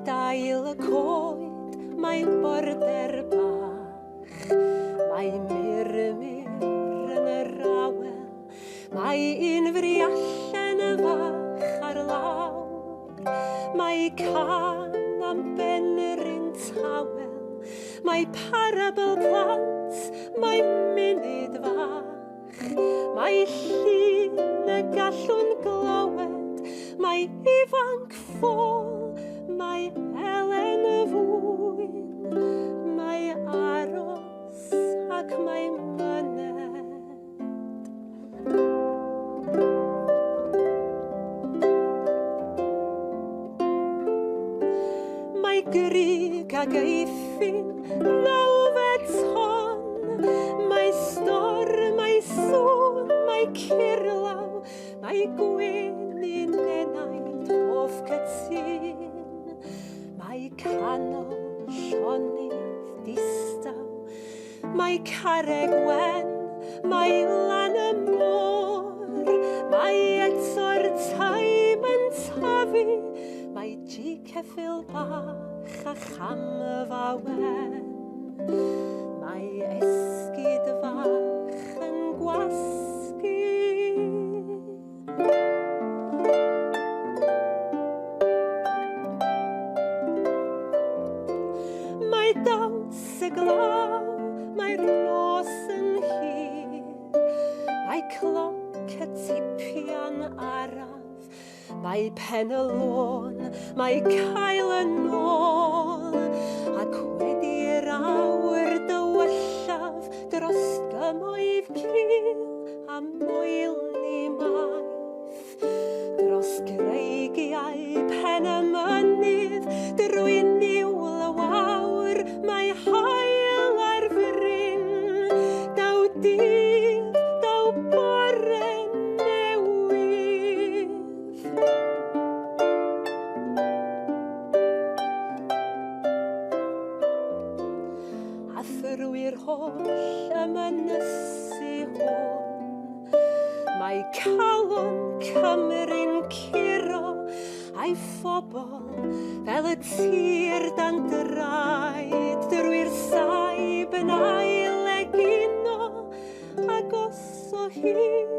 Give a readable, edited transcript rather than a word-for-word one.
dail y coed, mae border bach. Mae myrmyr yn yr awel, mae un friallen y fach ar lawr. Mae can am ben yr un tawel, mae parabl plant, mae munud fach. Mae llun y gallwn glywed, mae ifanc ffôl, mae Elen y fwyn, mae aros ac mae myned. Mae gryg ag eithin nawfed ton, mae storm, mae sŵn, mae curlaw, mae gwenyn enaid hoff cytun. Mae canol llonydd distaw, mae carreg wen, mae lan y môr, mae eto'r taim yn tyfu, mae G ceffyl bach a cham y fawen. Mae esgyd fach yn gwasgu. Mae dawns y glaw, mae'r nos yn hir, mae cloc y tipian araf, mae pen y lôn, mae cael y nôl, ac wedi'r awr dywyllaf dros gymoedd cil a moelni maith, dros greigiau pen y mynydd, drwy niwl y wawr, mae hael ar fryn, daw dydd, daw bore newydd. A thrwy'r holl ymynysu hwn, mae calon Cymru'n curo a'i phobl fel y tir dan draed, drwy'r saib yn ail egino, ac os o hyd